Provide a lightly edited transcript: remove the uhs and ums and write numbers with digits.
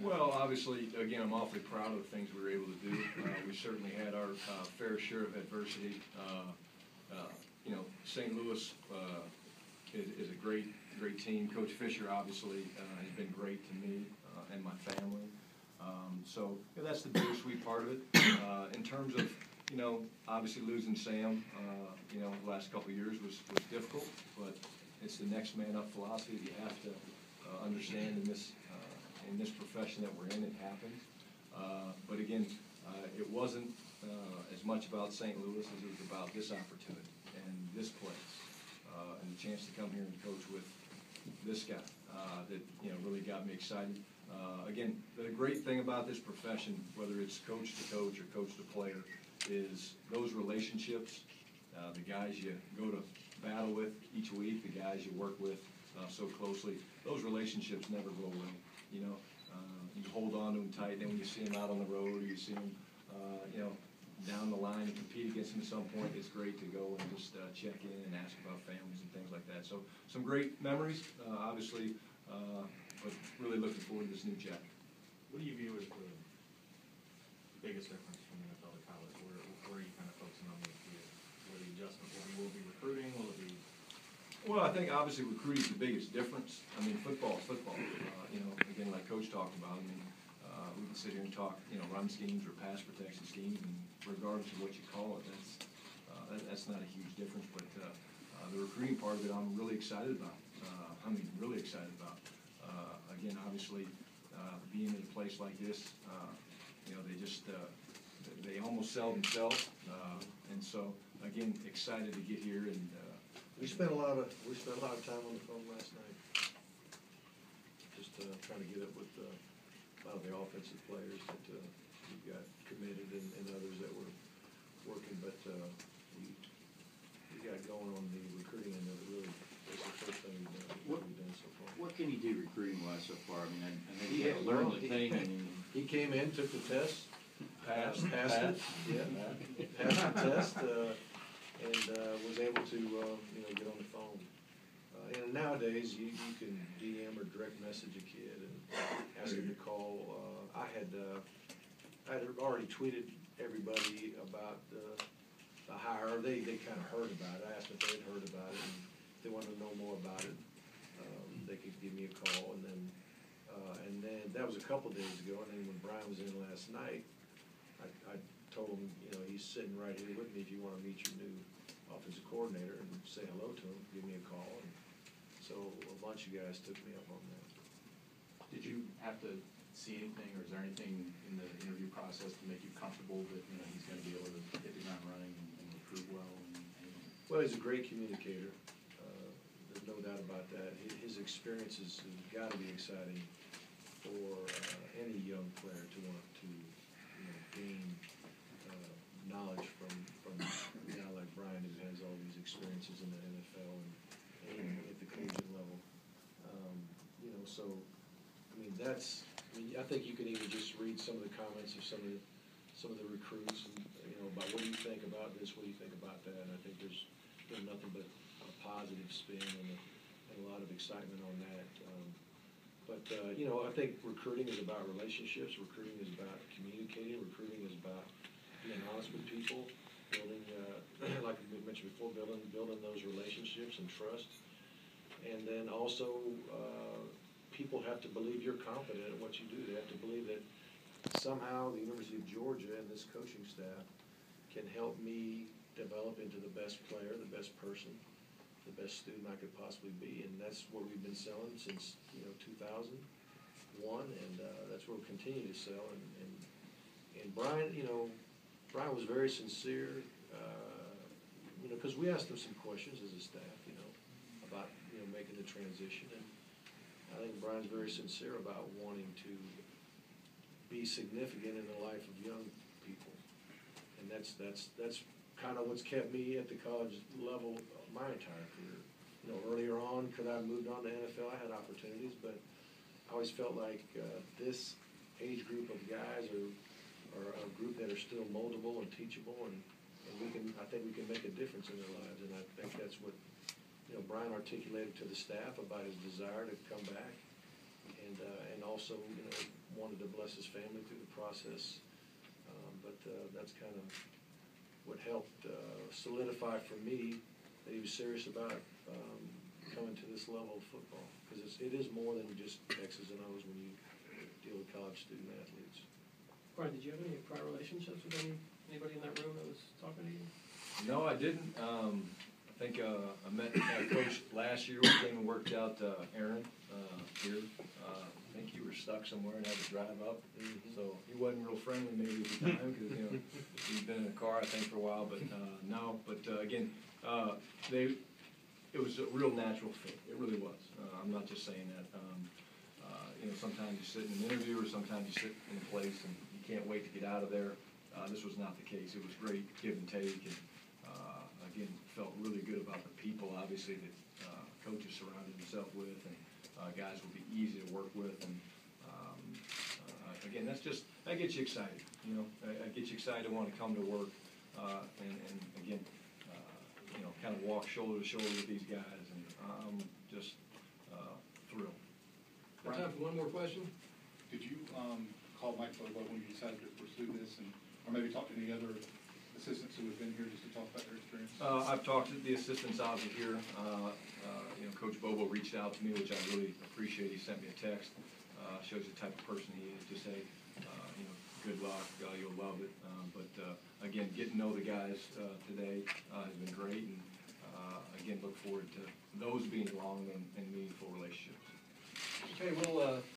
Well, obviously, again, I'm awfully proud of the things we were able to do. We certainly had our fair share of adversity. St. Louis is a great team. Coach Fisher obviously has been great to me and my family. So that's the bittersweet part of it. In terms of, obviously losing Sam, the last couple of years was difficult, but it's the next man up philosophy that you have to understand in this profession that we're in. It happens. But again, it wasn't as much about St. Louis as it was about this opportunity and this place and the chance to come here and coach with this guy that really got me excited. Again, the great thing about this profession, whether it's coach to coach or coach to player, is those relationships, the guys you go to battle with each week, the guys you work with so closely, those relationships never go away. You hold on to them tight, then when you see them out on the road or you see them, down the line and compete against them at some point, it's great to go and just check in and ask about families and things like that. So some great memories, obviously, but really looking forward to this new chapter. What do you view as the biggest difference from the NFL to college? Where are you kind of focusing on the adjustment? Will it be recruiting? Will it be? Well, I think obviously recruiting is the biggest difference. I mean, football is football. Again, like Coach talked about, we can sit here and talk, run schemes or pass protection schemes, and regardless of what you call it, that's not a huge difference. But the recruiting part of it, I'm really excited about. Really excited about. Again, obviously, being in a place like this, they almost sell themselves, and so again, excited to get here. And we spent a lot of time on the phone last night, just trying to get up with a lot of the offensive players that we've got committed and others that were working, but we got going on the recruiting end of it. Really, that's the first thing we've done so far. What can you do recruiting-wise so far? I mean, I know you got to learn the thing. He came in, took the test, passed it, Passed the test, and was able to get on the phone. And nowadays, you can DM or direct message a kid and ask him to call. I had already tweeted everybody about the hire. They kind of heard about it. I asked them if they had heard about it, and if they wanted to know more about it, they could give me a call. And then that was a couple days ago. And then when Brian was in last night, I told him, he's sitting right here with me. If you want to meet your new offensive coordinator and say hello to him, give me a call. And so a bunch of guys took me up on that. Did you have to see anything, or is there anything in the interview process to make you comfortable that he's going to be able to hit the ground running and recruit well? Well, he's a great communicator. There's no doubt about that. His experiences have got to be exciting for any young player to want to gain knowledge from a guy like Brian, who has all these experiences in the NFL and at the collegiate level. I think you can even just read some of the comments of some of the recruits, and about what do you think about this, what do you think about that. And I think there's nothing but a positive spin and a lot of excitement on that. I think recruiting is about relationships. Recruiting is about communicating. Recruiting is about being honest with people, building, like we mentioned before, building those relationships and trust. And then also, people have to believe you're competent at what you do. They have to believe that somehow the University of Georgia and this coaching staff can help me develop into the best player, the best person, the best student I could possibly be. And that's what we've been selling since 2001, and that's what we'll continue to sell. And Brian, Brian was very sincere, because we asked him some questions as a staff, about making the transition. And I think Brian's very sincere about wanting to be significant in the life of young people, and that's kind of what's kept me at the college level my entire career. Earlier on, could I have moved on to NFL? I had opportunities, but I always felt like this age group of guys are a group that are still moldable and teachable, and I think we can make a difference in their lives. And I think that's what Brian articulated to the staff about his desire to come back and also, wanted to bless his family through the process. But that's kind of what helped solidify for me that he was serious about coming to this level of football, because it is more than just X's and O's when you deal with college student athletes. Brian, did you have any prior relationships with anybody in that room that was talking to you? No, I didn't. I think I met Coach last year. We came and worked out Aaron here. I think you were stuck somewhere and had to drive up. Mhm. So he wasn't real friendly maybe at the time because, he'd been in a car, I think, for a while. But no, but again, it was a real natural fit. It really was. I'm not just saying that. Sometimes you sit in an interview or sometimes you sit in a place and you can't wait to get out of there. This was not the case. It was great give and take, and again, felt really good about the people, obviously, that coaches surrounded himself with, and guys will be easy to work with, and again, that gets you excited. It gets you excited to want to come to work, and again, kind of walk shoulder to shoulder with these guys, and I'm just thrilled. Got time for one more question? Did you call Mike Bobo when you decided to pursue this, or maybe talk to any other assistants who have been here just to talk about their experience? I've talked to the assistants out here. Coach Bobo reached out to me, which I really appreciate. He sent me a text. Shows the type of person he is. Just say, good luck. You'll love it. But again, getting to know the guys today has been great, and again, look forward to those being long and meaningful relationships. Okay, we'll